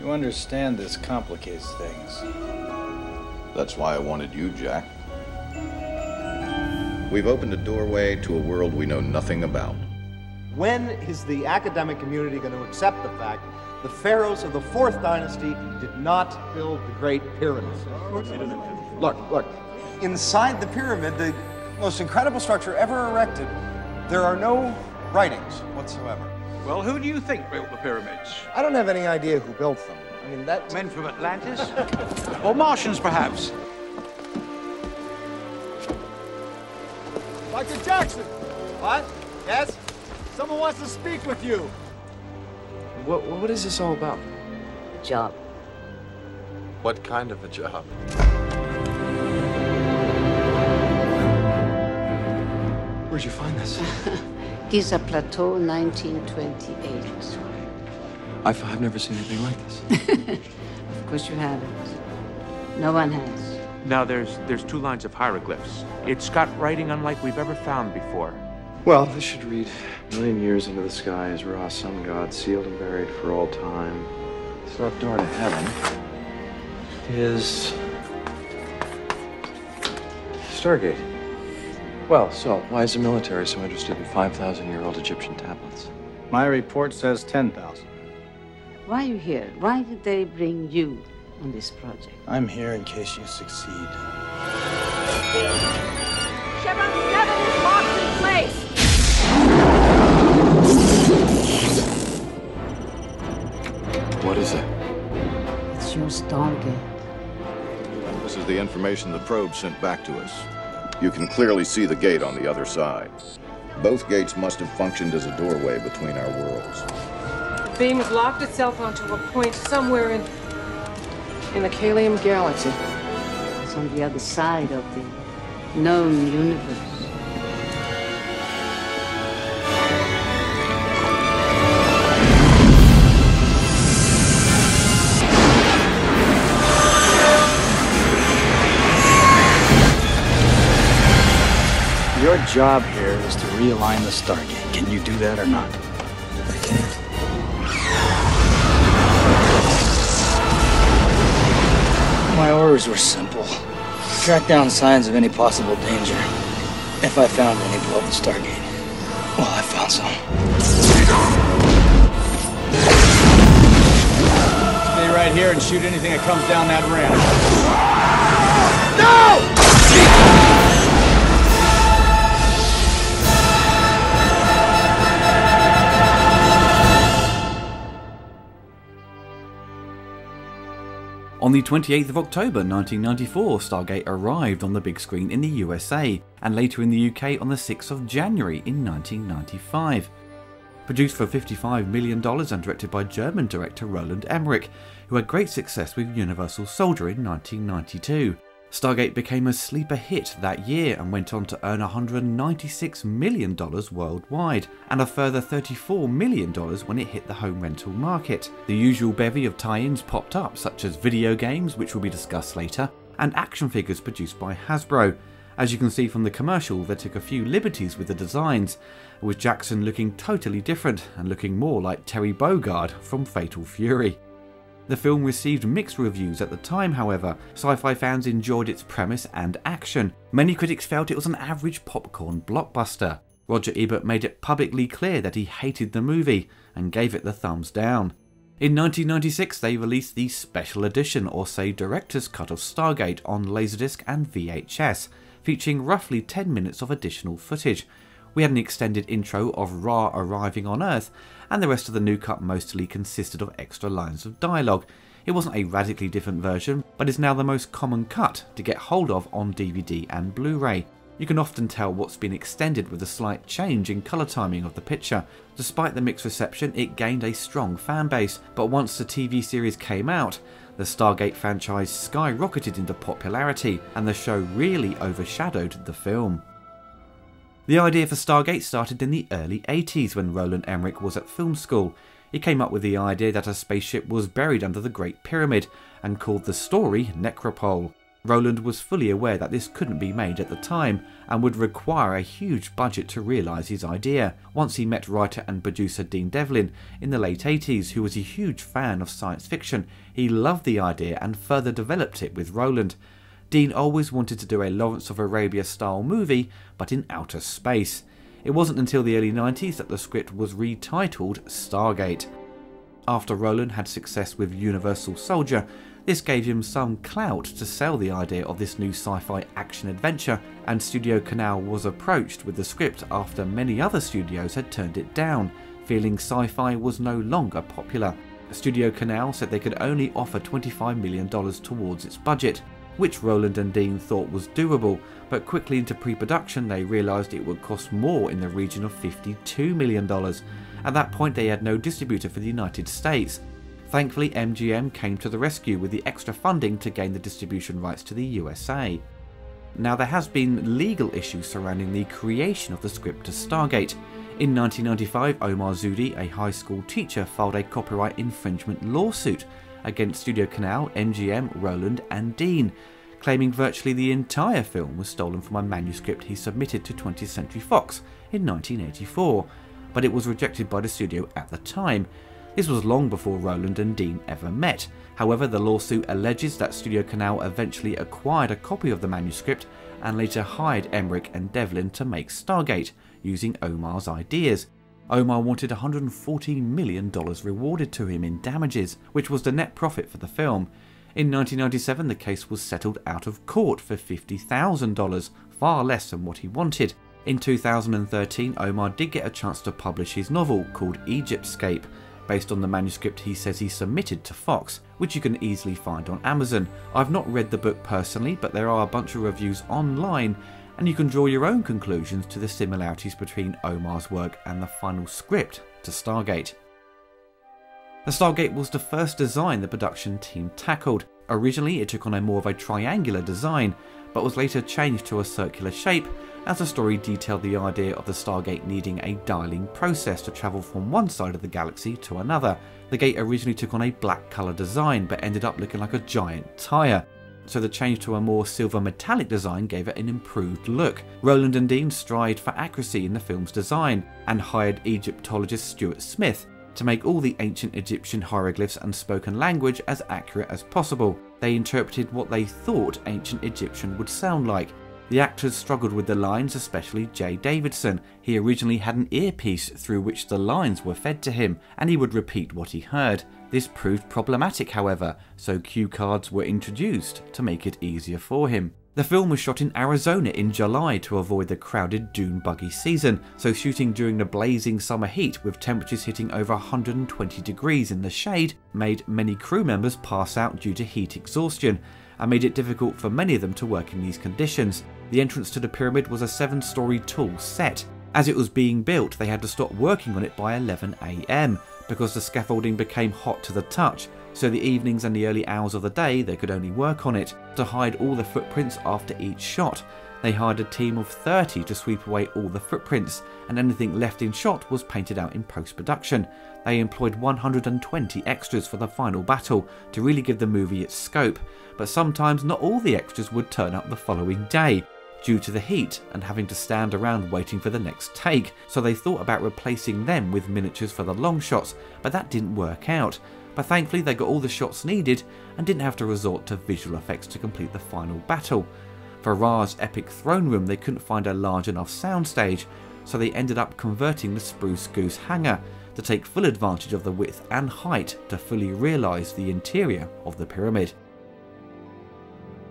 You understand this complicates things. That's why I wanted you, Jack. We've opened a doorway to a world we know nothing about. When is the academic community going to accept the fact the pharaohs of the 4th dynasty did not build the Great Pyramids? Look. Inside the pyramid, the most incredible structure ever erected, there are no writings whatsoever. Well, who do you think built the pyramids? I don't have any idea who built them. I mean, that... Men from Atlantis? Or Martians, perhaps? Dr. Jackson! What? Yes? Someone wants to speak with you. What is this all about? Job. What kind of a job? Where'd you find this? Giza Plateau, 1928. I've never seen anything like this. Of course you haven't. No one has. Now there's 2 lines of hieroglyphs. It's got writing unlike we've ever found before. Well, this should read, 1,000,000 years into the sky is Ra, sun god, sealed and buried for all time. This front door to heaven is Stargate. Well, so why is the military so interested in 5,000-year-old Egyptian tablets? My report says 10,000. Why are you here? Why did they bring you on this project? I'm here in case you succeed. Chevron 7 is locked in place. What is it? It's your Stargate. This is the information the probe sent back to us. You can clearly see the gate on the other side. Both gates must have functioned as a doorway between our worlds. The beam has locked itself onto a point somewhere in the Kalium galaxy. It's on the other side of the known universe. Your job here is to realign the Stargate. Can you do that or not? I can't. My orders were simple. Track down signs of any possible danger. If I found any, blow up the Stargate. Well, I found some. Stay right here and shoot anything that comes down that ramp. No! On the 28th of October 1994, Stargate arrived on the big screen in the USA, and later in the UK on the 6th of January in 1995. Produced for $55 million and directed by German director Roland Emmerich, who had great success with Universal Soldier in 1992. Stargate became a sleeper hit that year and went on to earn $196 million worldwide, and a further $34 million when it hit the home rental market. The usual bevy of tie-ins popped up, such as video games, which will be discussed later, and action figures produced by Hasbro. As you can see from the commercial, they took a few liberties with the designs, with Jackson looking totally different and looking more like Terry Bogard from Fatal Fury. The film received mixed reviews at the time, however. Sci-fi fans enjoyed its premise and action. Many critics felt it was an average popcorn blockbuster. Roger Ebert made it publicly clear that he hated the movie and gave it the thumbs down. In 1996 they released the Special Edition, or say Director's Cut of Stargate, on Laserdisc and VHS, featuring roughly 10 minutes of additional footage. We had an extended intro of Ra arriving on Earth, and the rest of the new cut mostly consisted of extra lines of dialogue. It wasn't a radically different version, but is now the most common cut to get hold of on DVD and Blu-ray. You can often tell what's been extended with a slight change in colour timing of the picture. Despite the mixed reception, it gained a strong fan base, but once the TV series came out, the Stargate franchise skyrocketed into popularity, and the show really overshadowed the film. The idea for Stargate started in the early 80s when Roland Emmerich was at film school. He came up with the idea that a spaceship was buried under the Great Pyramid and called the story Necropole. Roland was fully aware that this couldn't be made at the time and would require a huge budget to realise his idea. Once he met writer and producer Dean Devlin in the late 80s, who was a huge fan of science fiction, he loved the idea and further developed it with Roland. Dean always wanted to do a Lawrence of Arabia style movie, but in outer space. It wasn't until the early 90s that the script was retitled Stargate. After Roland had success with Universal Soldier, this gave him some clout to sell the idea of this new sci-fi action-adventure, and Studio Canal was approached with the script after many other studios had turned it down, feeling sci-fi was no longer popular. Studio Canal said they could only offer $25 million towards its budget, which Roland and Dean thought was doable, but quickly into pre-production they realised it would cost more in the region of $52 million. At that point they had no distributor for the United States. Thankfully, MGM came to the rescue with the extra funding to gain the distribution rights to the USA. Now, there has been legal issues surrounding the creation of the script to Stargate. In 1995, Omar Zudi, a high school teacher, filed a copyright infringement lawsuit against Studio Canal, MGM, Roland and Dean, claiming virtually the entire film was stolen from a manuscript he submitted to 20th Century Fox in 1984, but it was rejected by the studio at the time. This was long before Roland and Dean ever met. However, the lawsuit alleges that Studio Canal eventually acquired a copy of the manuscript and later hired Emmerich and Devlin to make Stargate, using Omar's ideas. Omar wanted $114 million rewarded to him in damages, which was the net profit for the film. In 1997, the case was settled out of court for $50,000, far less than what he wanted. In 2013, Omar did get a chance to publish his novel called Egyptscape, based on the manuscript he says he submitted to Fox, which you can easily find on Amazon. I've not read the book personally, but there are a bunch of reviews online, and you can draw your own conclusions to the similarities between Omar's work and the final script to Stargate. The Stargate was the first design the production team tackled. Originally, it took on a more of a triangular design, but was later changed to a circular shape as the story detailed the idea of the Stargate needing a dialing process to travel from one side of the galaxy to another. The gate originally took on a black colour design but ended up looking like a giant tyre, so the change to a more silver metallic design gave it an improved look. Roland and Dean strived for accuracy in the film's design and hired Egyptologist Stewart Smith to make all the ancient Egyptian hieroglyphs and spoken language as accurate as possible. They interpreted what they thought ancient Egyptian would sound like. The actors struggled with the lines, especially Jay Davidson. He originally had an earpiece through which the lines were fed to him, and he would repeat what he heard. This proved problematic, however, so cue cards were introduced to make it easier for him. The film was shot in Arizona in July to avoid the crowded dune buggy season, so shooting during the blazing summer heat with temperatures hitting over 120 degrees in the shade made many crew members pass out due to heat exhaustion, and made it difficult for many of them to work in these conditions. The entrance to the pyramid was a 7-story tall set. As it was being built, they had to stop working on it by 11 AM because the scaffolding became hot to the touch, so the evenings and the early hours of the day they could only work on it. To hide all the footprints after each shot, they hired a team of 30 to sweep away all the footprints, and anything left in shot was painted out in post-production. They employed 120 extras for the final battle to really give the movie its scope, but sometimes not all the extras would turn up the following day due to the heat and having to stand around waiting for the next take, so they thought about replacing them with miniatures for the long shots, but that didn't work out. But thankfully they got all the shots needed and didn't have to resort to visual effects to complete the final battle. For Ra's epic throne room they couldn't find a large enough soundstage, so they ended up converting the Spruce Goose hangar to take full advantage of the width and height to fully realise the interior of the pyramid.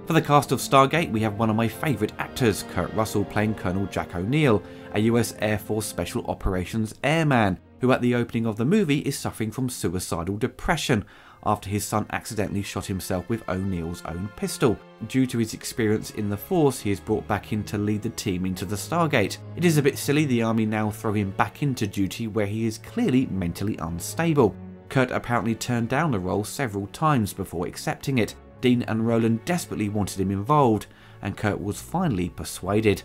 For the cast of Stargate, we have one of my favourite actors, Kurt Russell playing Colonel Jack O'Neill, a US Air Force Special Operations airman, who at the opening of the movie is suffering from suicidal depression after his son accidentally shot himself with O'Neill's own pistol. Due to his experience in the Force, he is brought back in to lead the team into the Stargate. It is a bit silly the Army now throw him back into duty where he is clearly mentally unstable. Kurt apparently turned down the role several times before accepting it. Dean and Roland desperately wanted him involved, and Kurt was finally persuaded.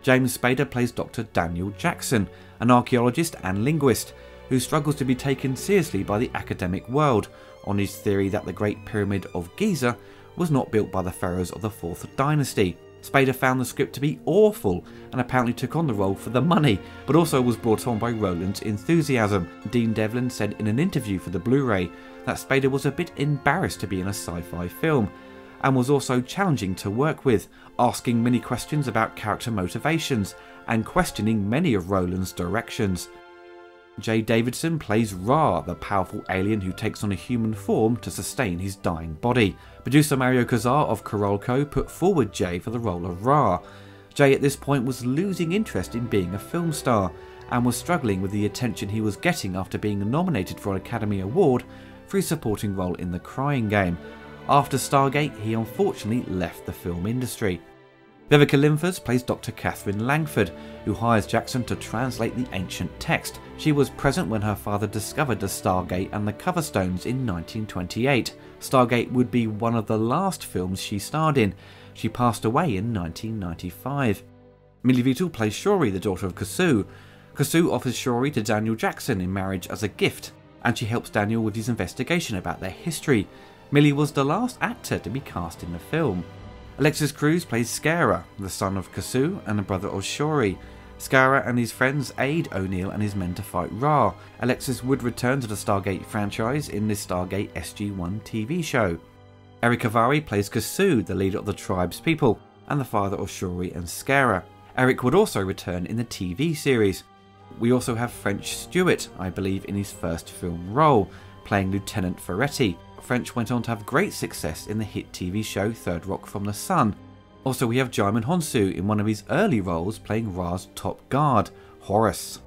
James Spader plays Dr. Daniel Jackson, an archaeologist and linguist, who struggles to be taken seriously by the academic world on his theory that the Great Pyramid of Giza was not built by the pharaohs of the 4th dynasty. Spader found the script to be awful and apparently took on the role for the money, but also was brought on by Roland's enthusiasm. Dean Devlin said in an interview for the Blu-ray that Spader was a bit embarrassed to be in a sci-fi film, and was also challenging to work with, asking many questions about character motivations and questioning many of Roland's directions. Jay Davidson plays Ra, the powerful alien who takes on a human form to sustain his dying body. Producer Mario Kazar of Korolko put forward Jay for the role of Ra. Jay at this point was losing interest in being a film star, and was struggling with the attention he was getting after being nominated for an Academy Award for his supporting role in The Crying Game. After Stargate, he unfortunately left the film industry. Vivica Lymphers plays Dr. Catherine Langford, who hires Jackson to translate the ancient text. She was present when her father discovered the Stargate and the cover stones in 1928. Stargate would be one of the last films she starred in. She passed away in 1995. Millie Vital plays Shori, the daughter of Kasu. Kasu offers Shori to Daniel Jackson in marriage as a gift, and she helps Daniel with his investigation about their history. Millie was the last actor to be cast in the film. Alexis Cruz plays Skara, the son of Kasu and a brother of Shori. Skara and his friends aid O'Neill and his men to fight Ra. Alexis would return to the Stargate franchise in the Stargate SG-1 TV show. Eric Avari plays Kasu, the leader of the tribe's people, and the father of Shori and Skara. Eric would also return in the TV series. We also have French Stewart, I believe in his first film role, playing Lieutenant Ferretti. French went on to have great success in the hit TV show Third Rock from the Sun. Also we have Djimon Hounsou in one of his early roles playing Ra's top guard, Horus.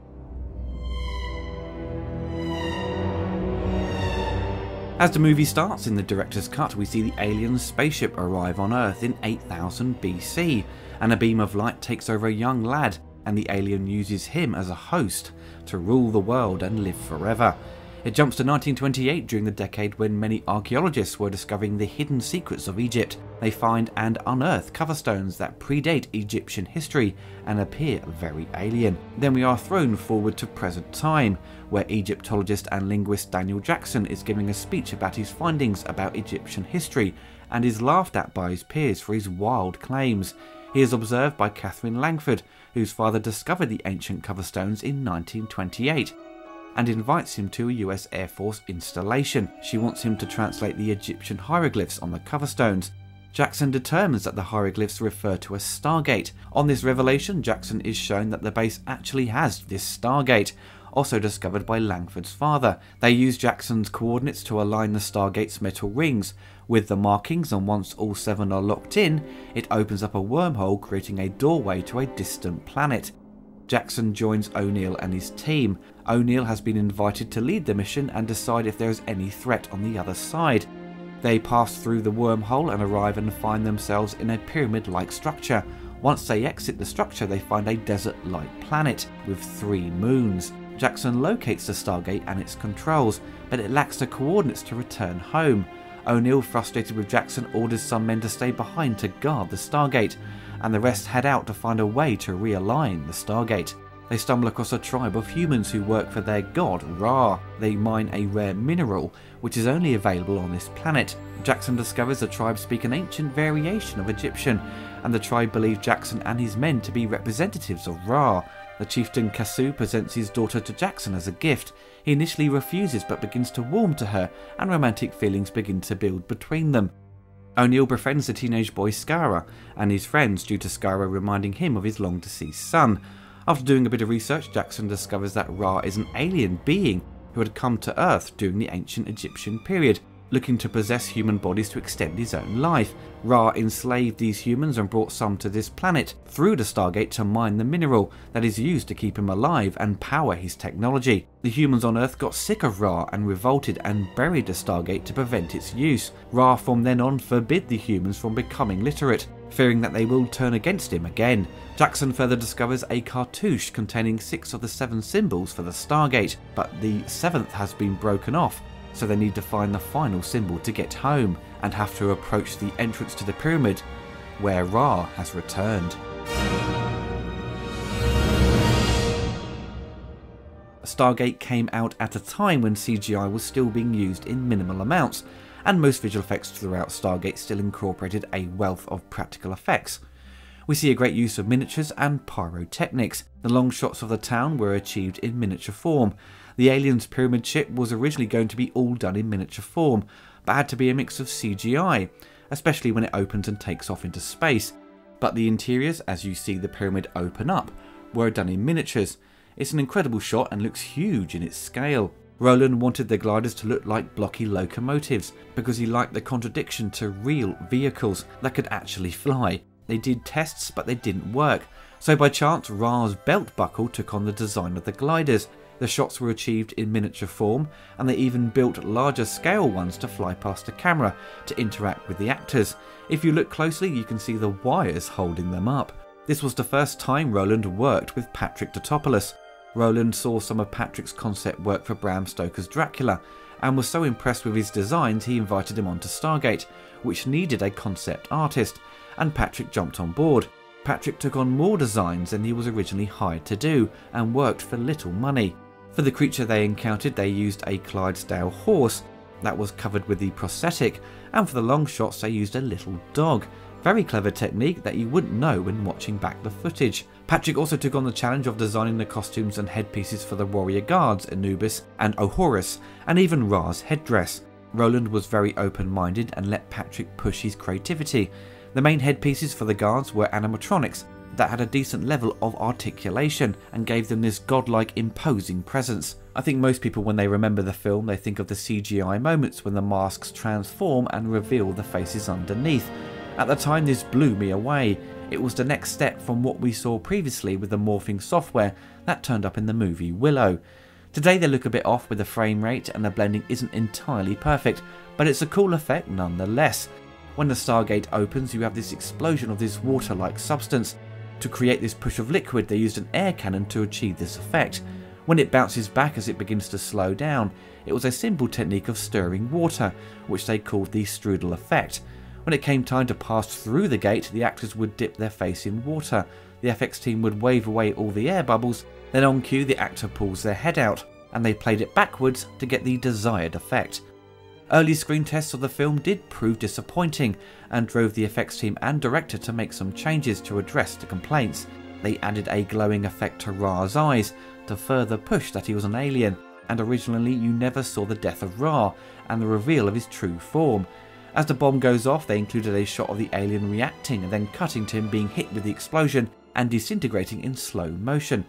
As the movie starts in the director's cut, we see the alien spaceship arrive on Earth in 8000 BC, and a beam of light takes over a young lad, and the alien uses him as a host to rule the world and live forever. It jumps to 1928, during the decade when many archaeologists were discovering the hidden secrets of Egypt. They find and unearth cover stones that predate Egyptian history and appear very alien. Then we are thrown forward to present time, where Egyptologist and linguist Daniel Jackson is giving a speech about his findings about Egyptian history, and is laughed at by his peers for his wild claims. He is observed by Catherine Langford, whose father discovered the ancient cover stones in 1928. And invites him to a US Air Force installation. She wants him to translate the Egyptian hieroglyphs on the cover stones. Jackson determines that the hieroglyphs refer to a Stargate. On this revelation, Jackson is shown that the base actually has this Stargate, also discovered by Langford's father. They use Jackson's coordinates to align the Stargate's metal rings with the markings, and once all 7 are locked in, it opens up a wormhole, creating a doorway to a distant planet. Jackson joins O'Neill and his team. O'Neill has been invited to lead the mission and decide if there is any threat on the other side. They pass through the wormhole and arrive and find themselves in a pyramid-like structure. Once they exit the structure, they find a desert-like planet with 3 moons. Jackson locates the Stargate and its controls, but it lacks the coordinates to return home. O'Neill, frustrated with Jackson, orders some men to stay behind to guard the Stargate, and the rest head out to find a way to realign the Stargate. They stumble across a tribe of humans who work for their god, Ra. They mine a rare mineral, which is only available on this planet. Jackson discovers the tribe speak an ancient variation of Egyptian, and the tribe believe Jackson and his men to be representatives of Ra. The chieftain Kasu presents his daughter to Jackson as a gift. He initially refuses, but begins to warm to her, and romantic feelings begin to build between them. O'Neill befriends the teenage boy Skara and his friends, due to Skara reminding him of his long-deceased son. After doing a bit of research, Jackson discovers that Ra is an alien being who had come to Earth during the ancient Egyptian period, looking to possess human bodies to extend his own life. Ra enslaved these humans and brought some to this planet through the Stargate to mine the mineral that is used to keep him alive and power his technology. The humans on Earth got sick of Ra and revolted and buried the Stargate to prevent its use. Ra from then on forbid the humans from becoming literate, fearing that they will turn against him again. Jackson further discovers a cartouche containing 6 of the 7 symbols for the Stargate, but the 7th has been broken off, so they need to find the final symbol to get home, and have to approach the entrance to the pyramid, where Ra has returned. Stargate came out at a time when CGI was still being used in minimal amounts, and most visual effects throughout Stargate still incorporated a wealth of practical effects. We see a great use of miniatures and pyrotechnics. The long shots of the town were achieved in miniature form. The aliens' pyramid ship was originally going to be all done in miniature form, but had to be a mix of CGI, especially when it opens and takes off into space. But the interiors, as you see the pyramid open up, were done in miniatures. It's an incredible shot and looks huge in its scale. Roland wanted the gliders to look like blocky locomotives because he liked the contradiction to real vehicles that could actually fly. They did tests, but they didn't work, so by chance Ra's belt buckle took on the design of the gliders. The shots were achieved in miniature form, and they even built larger scale ones to fly past the camera to interact with the actors. If you look closely, you can see the wires holding them up. This was the first time Roland worked with Patrick Tatopoulos. Roland saw some of Patrick's concept work for Bram Stoker's Dracula, and was so impressed with his designs he invited him onto Stargate, which needed a concept artist, and Patrick jumped on board. Patrick took on more designs than he was originally hired to do, and worked for little money. For the creature they encountered, they used a Clydesdale horse that was covered with the prosthetic, and for the long shots they used a little dog. Very clever technique that you wouldn't know when watching back the footage. Patrick also took on the challenge of designing the costumes and headpieces for the warrior guards Anubis and Ohorus, and even Ra's headdress. Roland was very open-minded and let Patrick push his creativity. The main headpieces for the guards were animatronics that had a decent level of articulation and gave them this godlike imposing presence. I think most people, when they remember the film, they think of the CGI moments when the masks transform and reveal the faces underneath. At the time this blew me away. It was the next step from what we saw previously with the morphing software that turned up in the movie Willow. Today they look a bit off with the frame rate and the blending isn't entirely perfect, but it's a cool effect nonetheless. When the Stargate opens, you have this explosion of this water-like substance. To create this push of liquid, they used an air cannon to achieve this effect. When it bounces back as it begins to slow down, it was a simple technique of stirring water, which they called the strudel effect. When it came time to pass through the gate, the actors would dip their face in water. The FX team would wave away all the air bubbles, then on cue the actor pulls their head out, and they played it backwards to get the desired effect. Early screen tests of the film did prove disappointing, and drove the effects team and director to make some changes to address the complaints. They added a glowing effect to Ra's eyes to further push that he was an alien, and originally you never saw the death of Ra and the reveal of his true form. As the bomb goes off, they included a shot of the alien reacting and then cutting to him being hit with the explosion and disintegrating in slow motion.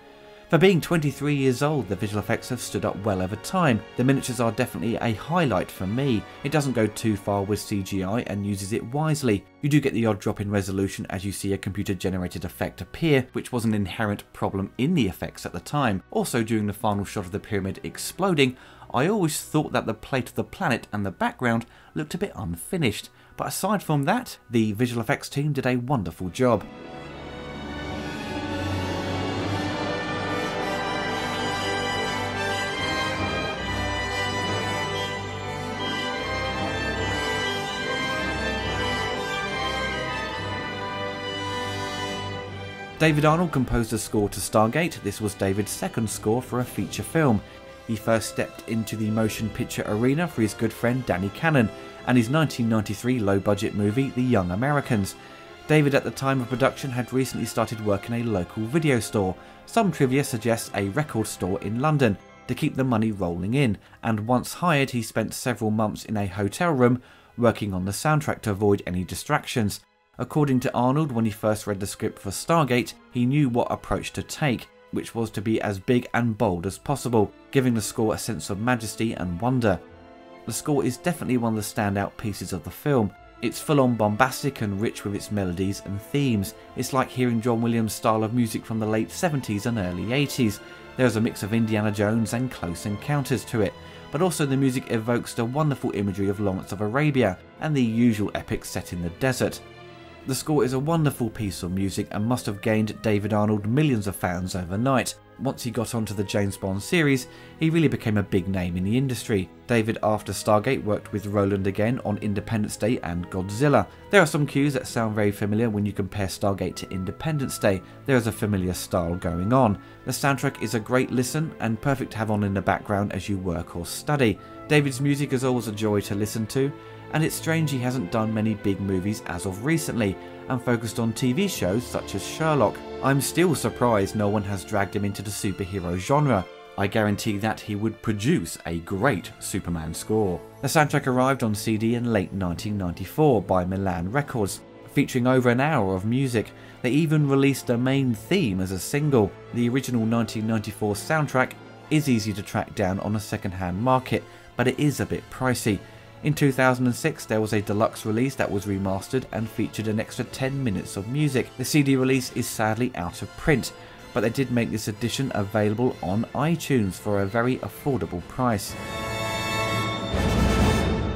For being 23 years old, the visual effects have stood up well over time. The miniatures are definitely a highlight for me. It doesn't go too far with CGI and uses it wisely. You do get the odd drop in resolution as you see a computer generated effect appear, which was an inherent problem in the effects at the time. Also, during the final shot of the pyramid exploding, I always thought that the plate of the planet and the background looked a bit unfinished, but aside from that, the visual effects team did a wonderful job. David Arnold composed the score to Stargate. This was David's second score for a feature film. He first stepped into the motion picture arena for his good friend Danny Cannon and his 1993 low-budget movie The Young Americans. David at the time of production had recently started work in a local video store. Some trivia suggests a record store in London to keep the money rolling in, and once hired he spent several months in a hotel room working on the soundtrack to avoid any distractions. According to Arnold, when he first read the script for Stargate, he knew what approach to take, which was to be as big and bold as possible, giving the score a sense of majesty and wonder. The score is definitely one of the standout pieces of the film. It's full-on bombastic and rich with its melodies and themes. It's like hearing John Williams' style of music from the late 70s and early 80s. There's a mix of Indiana Jones and Close Encounters to it, but also the music evokes the wonderful imagery of Lawrence of Arabia and the usual epic set in the desert. The score is a wonderful piece of music and must have gained David Arnold millions of fans overnight. Once he got onto the James Bond series, he really became a big name in the industry. David, after Stargate, worked with Roland again on Independence Day and Godzilla. There are some cues that sound very familiar when you compare Stargate to Independence Day. There is a familiar style going on. The soundtrack is a great listen and perfect to have on in the background as you work or study. David's music is always a joy to listen to, and it's strange he hasn't done many big movies as of recently and focused on TV shows such as Sherlock. I'm still surprised no one has dragged him into the superhero genre. I guarantee that he would produce a great Superman score. The soundtrack arrived on CD in late 1994 by Milan Records, featuring over an hour of music. They even released the main theme as a single. The original 1994 soundtrack is easy to track down on a second-hand market, but it is a bit pricey. In 2006 there was a deluxe release that was remastered and featured an extra 10 minutes of music. The CD release is sadly out of print, but they did make this edition available on iTunes for a very affordable price.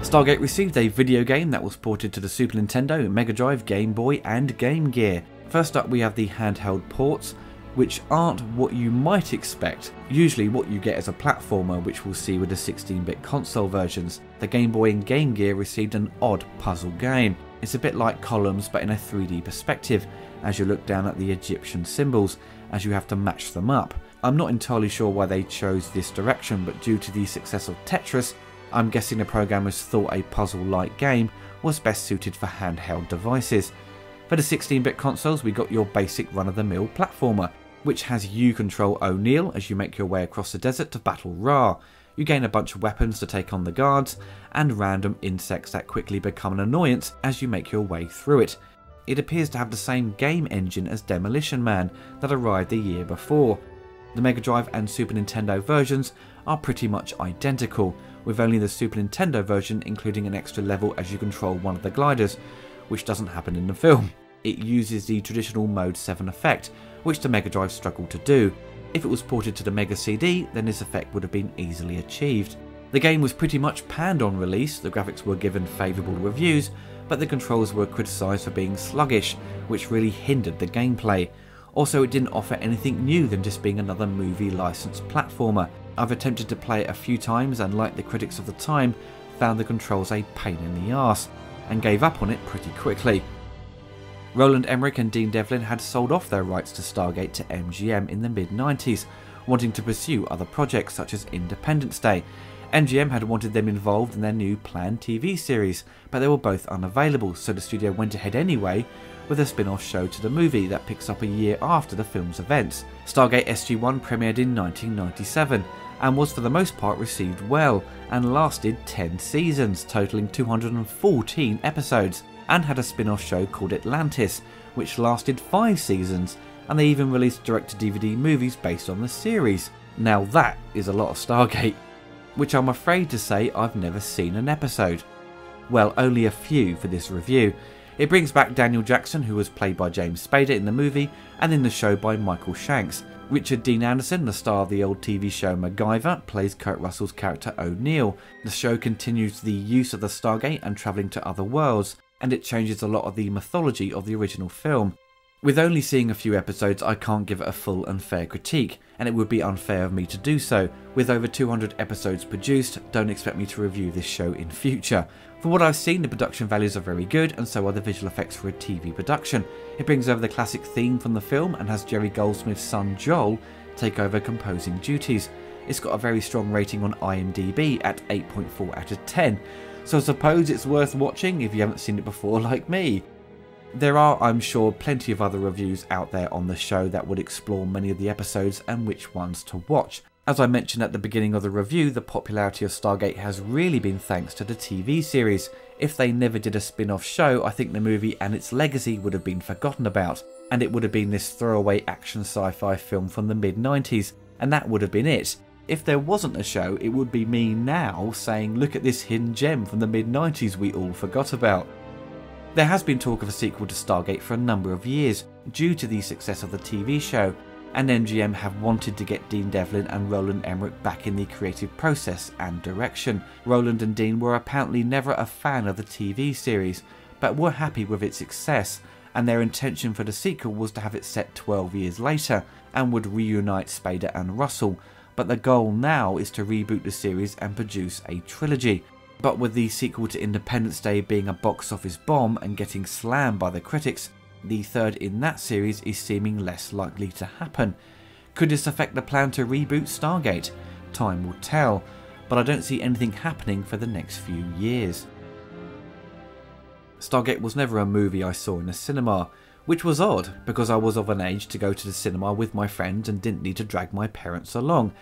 Stargate received a video game that was ported to the Super Nintendo, Mega Drive, Game Boy and Game Gear. First up we have the handheld ports, which aren't what you might expect. Usually what you get is a platformer, which we'll see with the 16-bit console versions. The Game Boy and Game Gear received an odd puzzle game. It's a bit like Columns but in a 3D perspective, as you look down at the Egyptian symbols, as you have to match them up. I'm not entirely sure why they chose this direction, but due to the success of Tetris, I'm guessing the programmers thought a puzzle-like game was best suited for handheld devices. For the 16-bit consoles we got your basic run-of-the-mill platformer, which has you control O'Neill as you make your way across the desert to battle Ra. You gain a bunch of weapons to take on the guards, and random insects that quickly become an annoyance as you make your way through it. It appears to have the same game engine as Demolition Man that arrived the year before. The Mega Drive and Super Nintendo versions are pretty much identical, with only the Super Nintendo version including an extra level as you control one of the gliders, which doesn't happen in the film. It uses the traditional Mode 7 effect, which the Mega Drive struggled to do. If it was ported to the Mega CD, then this effect would have been easily achieved. The game was pretty much panned on release, the graphics were given favourable reviews, but the controls were criticised for being sluggish, which really hindered the gameplay. Also, it didn't offer anything new than just being another movie licensed platformer. I've attempted to play it a few times and, like the critics of the time, found the controls a pain in the arse, and gave up on it pretty quickly. Roland Emmerich and Dean Devlin had sold off their rights to Stargate to MGM in the mid-90s, wanting to pursue other projects such as Independence Day. MGM had wanted them involved in their new planned TV series, but they were both unavailable, so the studio went ahead anyway with a spin-off show to the movie that picks up a year after the film's events. Stargate SG-1 premiered in 1997 and was for the most part received well, and lasted 10 seasons, totaling 214 episodes, and had a spin-off show called Atlantis, which lasted 5 seasons, and they even released direct-to-DVD movies based on the series. Now that is a lot of Stargate, which I'm afraid to say I've never seen an episode. Well, only a few for this review. It brings back Daniel Jackson, who was played by James Spader in the movie, and in the show by Michael Shanks. Richard Dean Anderson, the star of the old TV show MacGyver, plays Kurt Russell's character O'Neill. The show continues the use of the Stargate and travelling to other worlds, and it changes a lot of the mythology of the original film. With only seeing a few episodes, I can't give it a full and fair critique, and it would be unfair of me to do so. With over 200 episodes produced, don't expect me to review this show in future. For what I've seen, the production values are very good, and so are the visual effects for a TV production. It brings over the classic theme from the film and has Jerry Goldsmith's son Joel take over composing duties. It's got a very strong rating on IMDb at 8.4 out of 10, so I suppose it's worth watching if you haven't seen it before like me. There are, I'm sure, plenty of other reviews out there on the show that would explore many of the episodes and which ones to watch. As I mentioned at the beginning of the review, the popularity of Stargate has really been thanks to the TV series. If they never did a spin-off show, I think the movie and its legacy would have been forgotten about, and it would have been this throwaway action sci-fi film from the mid-90s, and that would have been it. If there wasn't a show, it would be me now saying, look at this hidden gem from the mid-90s we all forgot about. There has been talk of a sequel to Stargate for a number of years, due to the success of the TV show, and MGM have wanted to get Dean Devlin and Roland Emmerich back in the creative process and direction. Roland and Dean were apparently never a fan of the TV series, but were happy with its success, and their intention for the sequel was to have it set 12 years later, and would reunite Spader and Russell, but the goal now is to reboot the series and produce a trilogy. But with the sequel to Independence Day being a box office bomb and getting slammed by the critics, the third in that series is seeming less likely to happen. Could this affect the plan to reboot Stargate? Time will tell, but I don't see anything happening for the next few years. Stargate was never a movie I saw in a cinema, which was odd because I was of an age to go to the cinema with my friends and didn't need to drag my parents along.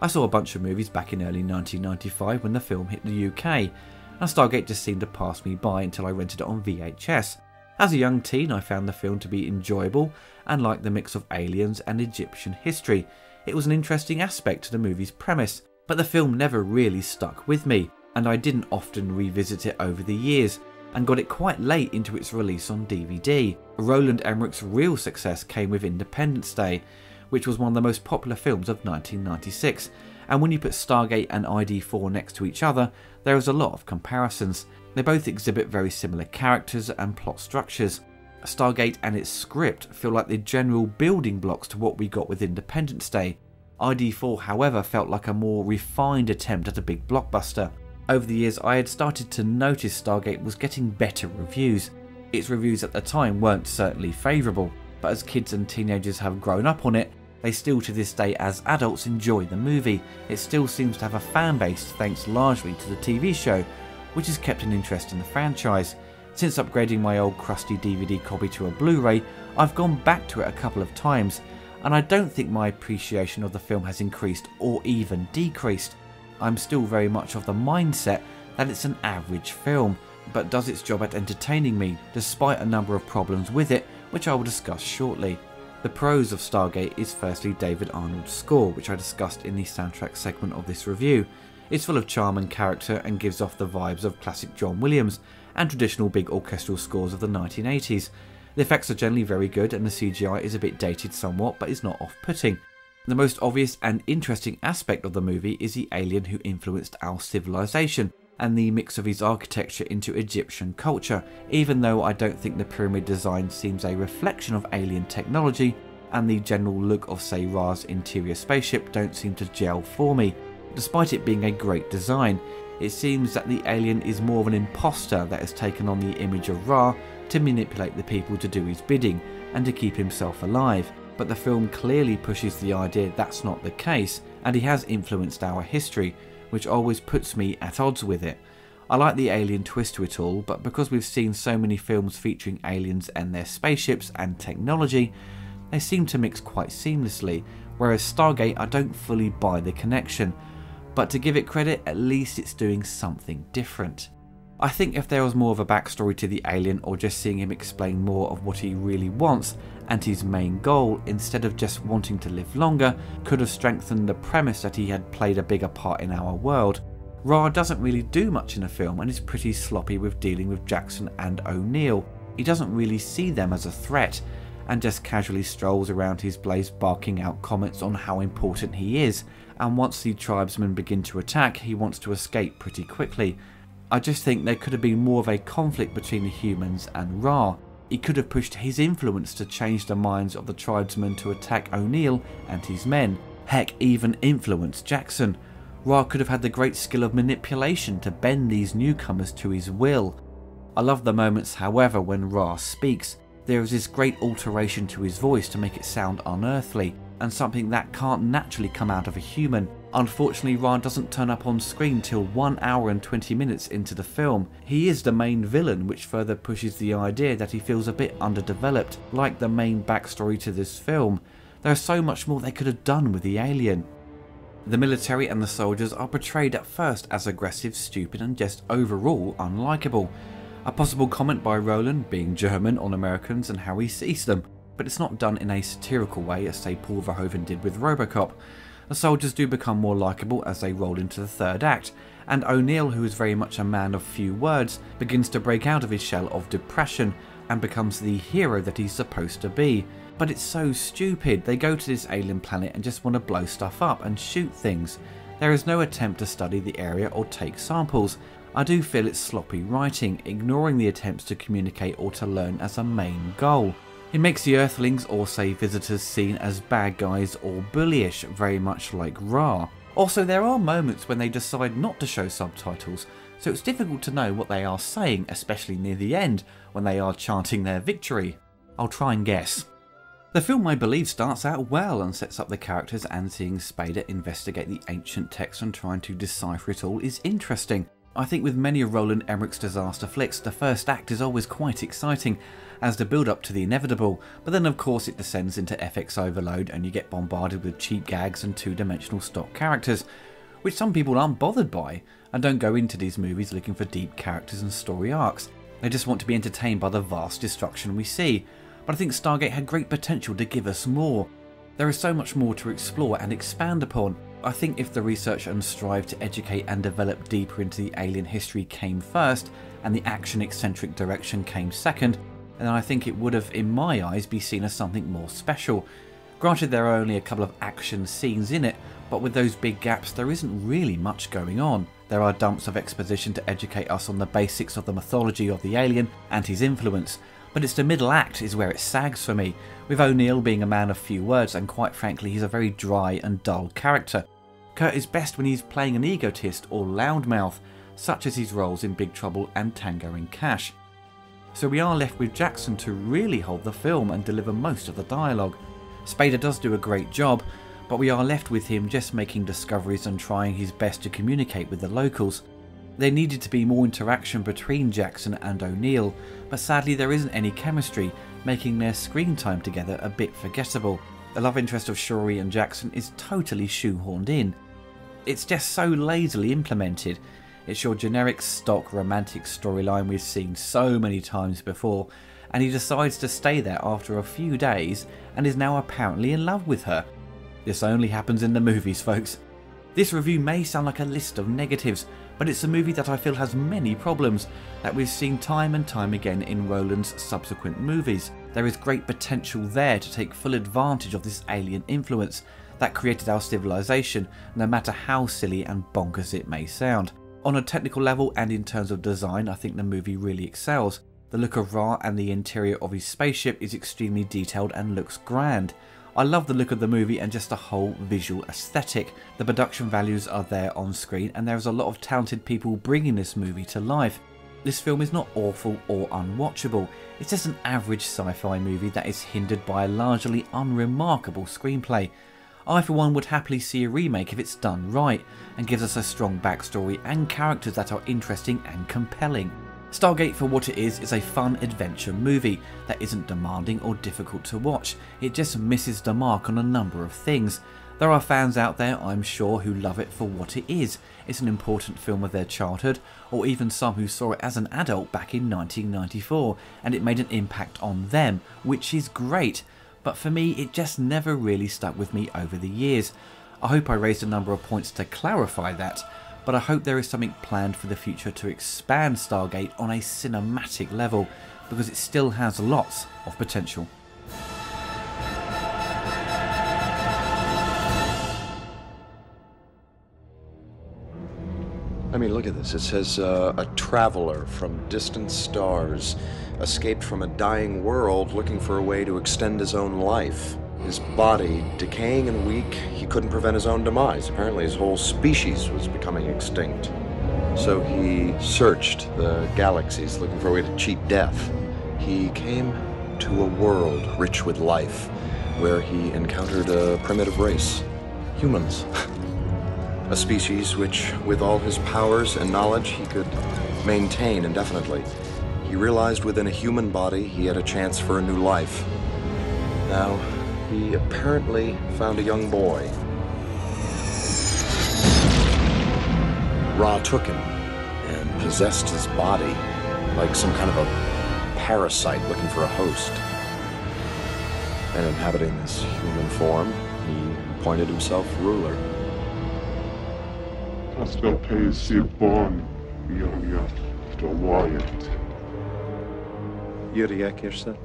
I saw a bunch of movies back in early 1995 when the film hit the UK, and Stargate just seemed to pass me by until I rented it on VHS. As a young teen, I found the film to be enjoyable and liked the mix of aliens and Egyptian history. It was an interesting aspect to the movie's premise, but the film never really stuck with me, and I didn't often revisit it over the years, and got it quite late into its release on DVD. Roland Emmerich's real success came with Independence Day, which was one of the most popular films of 1996, and when you put Stargate and ID4 next to each other, there is a lot of comparisons. They both exhibit very similar characters and plot structures. Stargate and its script feel like the general building blocks to what we got with Independence Day. ID4, however, felt like a more refined attempt at a big blockbuster. Over the years, I had started to notice Stargate was getting better reviews. Its reviews at the time weren't certainly favourable, but as kids and teenagers have grown up on it, they still to this day as adults enjoy the movie. It still seems to have a fan base thanks largely to the TV show, which has kept an interest in the franchise. Since upgrading my old crusty DVD copy to a Blu-ray, I've gone back to it a couple of times, and I don't think my appreciation of the film has increased or even decreased. I'm still very much of the mindset that it's an average film, but does its job at entertaining me, despite a number of problems with it, which I will discuss shortly. The pros of Stargate is firstly David Arnold's score, which I discussed in the soundtrack segment of this review. It's full of charm and character and gives off the vibes of classic John Williams and traditional big orchestral scores of the 1980s. The effects are generally very good and the CGI is a bit dated somewhat, but is not off-putting. The most obvious and interesting aspect of the movie is the alien who influenced our civilization and the mix of his architecture into Egyptian culture, even though I don't think the pyramid design seems a reflection of alien technology, and the general look of, say, Ra's interior spaceship don't seem to gel for me. Despite it being a great design, it seems that the alien is more of an imposter that has taken on the image of Ra to manipulate the people to do his bidding and to keep himself alive. But the film clearly pushes the idea that's not the case, and he has influenced our history, which always puts me at odds with it. I like the alien twist to it all, but because we've seen so many films featuring aliens and their spaceships and technology, they seem to mix quite seamlessly, whereas Stargate I don't fully buy the connection. But to give it credit, at least it's doing something different. I think if there was more of a backstory to the alien, or just seeing him explain more of what he really wants and his main goal instead of just wanting to live longer, could have strengthened the premise that he had played a bigger part in our world. Ra doesn't really do much in the film and is pretty sloppy with dealing with Jackson and O'Neill. He doesn't really see them as a threat and just casually strolls around his blaze barking out comments on how important he is, and once the tribesmen begin to attack, he wants to escape pretty quickly. I just think there could have been more of a conflict between the humans and Ra. He could have pushed his influence to change the minds of the tribesmen to attack O'Neill and his men. Heck, even influence Jackson. Ra could have had the great skill of manipulation to bend these newcomers to his will. I love the moments, however, when Ra speaks. There is this great alteration to his voice to make it sound unearthly, and something that can't naturally come out of a human. Unfortunately, Ra doesn't turn up on screen till 1 hour and 20 minutes into the film. He is the main villain, which further pushes the idea that he feels a bit underdeveloped, like the main backstory to this film. There is so much more they could have done with the alien. The military and the soldiers are portrayed at first as aggressive, stupid and just overall unlikable. A possible comment by Roland, being German, on Americans and how he sees them, but it's not done in a satirical way as say Paul Verhoeven did with Robocop. The soldiers do become more likeable as they roll into the third act, and O'Neill, who is very much a man of few words, begins to break out of his shell of depression and becomes the hero that he's supposed to be. But it's so stupid. They go to this alien planet and just want to blow stuff up and shoot things. There is no attempt to study the area or take samples. I do feel it's sloppy writing, ignoring the attempts to communicate or to learn as a main goal. It makes the Earthlings, or say visitors, seen as bad guys or bullyish, very much like Ra. Also, there are moments when they decide not to show subtitles, so it's difficult to know what they are saying, especially near the end when they are chanting their victory. I'll try and guess. The film, I believe, starts out well and sets up the characters, and seeing Spader investigate the ancient text and trying to decipher it all is interesting. I think with many of Roland Emmerich's disaster flicks, the first act is always quite exciting as the build up to the inevitable, but then of course it descends into FX overload and you get bombarded with cheap gags and two-dimensional stock characters, which some people aren't bothered by and don't go into these movies looking for deep characters and story arcs. They just want to be entertained by the vast destruction we see. But I think Stargate had great potential to give us more. There is so much more to explore and expand upon. I think if the research and strive to educate and develop deeper into the alien history came first, and the action-eccentric direction came second, then I think it would have, in my eyes, be seen as something more special. Granted, there are only a couple of action scenes in it, but with those big gaps there isn't really much going on. There are dumps of exposition to educate us on the basics of the mythology of the alien and his influence, but it's the middle act is where it sags for me, with O'Neill being a man of few words, and quite frankly he's a very dry and dull character. Kurt is best when he's playing an egotist or loudmouth, such as his roles in Big Trouble and Tango and Cash. So we are left with Jackson to really hold the film and deliver most of the dialogue. Spader does do a great job, but we are left with him just making discoveries and trying his best to communicate with the locals. There needed to be more interaction between Jackson and O'Neill, but sadly there isn't any chemistry, making their screen time together a bit forgettable. The love interest of Shuri and Jackson is totally shoehorned in. It's just so lazily implemented. It's your generic stock romantic storyline we've seen so many times before, and he decides to stay there after a few days and is now apparently in love with her. This only happens in the movies, folks. This review may sound like a list of negatives, but it's a movie that I feel has many problems that we've seen time and time again in Roland's subsequent movies. There is great potential there to take full advantage of this alien influence that created our civilization, no matter how silly and bonkers it may sound. On a technical level and in terms of design, I think the movie really excels. The look of Ra and the interior of his spaceship is extremely detailed and looks grand. I love the look of the movie and just the whole visual aesthetic. The production values are there on screen, and there is a lot of talented people bringing this movie to life. This film is not awful or unwatchable, it's just an average sci-fi movie that is hindered by a largely unremarkable screenplay. I for one would happily see a remake if it's done right, and gives us a strong backstory and characters that are interesting and compelling. Stargate, for what it is a fun adventure movie that isn't demanding or difficult to watch. It just misses the mark on a number of things. There are fans out there, I'm sure, who love it for what it is. It's an important film of their childhood, or even some who saw it as an adult back in 1994 and it made an impact on them, which is great. But for me, it just never really stuck with me over the years. I hope I raised a number of points to clarify that, but I hope there is something planned for the future to expand Stargate on a cinematic level, because it still has lots of potential. I mean, look at this. It says, a traveler from distant stars escaped from a dying world looking for a way to extend his own life. His body decaying and weak, he couldn't prevent his own demise. Apparently his whole species was becoming extinct. So he searched the galaxies looking for a way to cheat death. He came to a world rich with life, where he encountered a primitive race, humans. A species which, with all his powers and knowledge, he could maintain indefinitely. He realized within a human body he had a chance for a new life. Now, he apparently found a young boy. Ra took him and possessed his body like some kind of a parasite looking for a host. And inhabiting this human form, he appointed himself ruler. Yuriya Kirsa.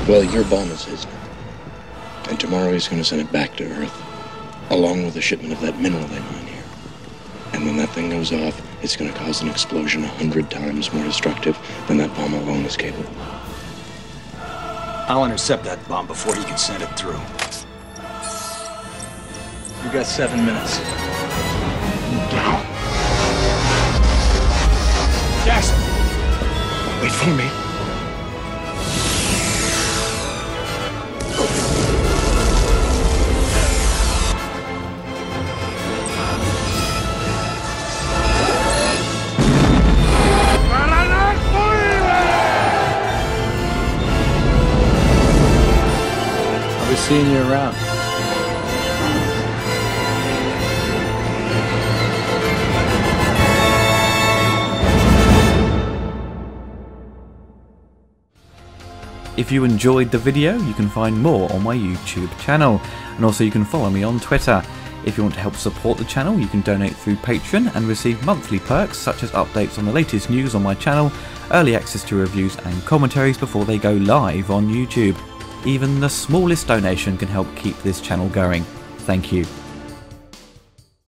Well, your bomb is his. And tomorrow he's going to send it back to Earth, along with a shipment of that mineral they mine here. And when that thing goes off, it's going to cause an explosion 100 times more destructive than that bomb alone is capable. I'll intercept that bomb before he can send it through. You got 7 minutes. Jackson! Wait for me. Seeing you around. If you enjoyed the video, you can find more on my YouTube channel, and also you can follow me on Twitter. If you want to help support the channel, you can donate through Patreon and receive monthly perks such as updates on the latest news on my channel, early access to reviews and commentaries before they go live on YouTube. Even the smallest donation can help keep this channel going. Thank you.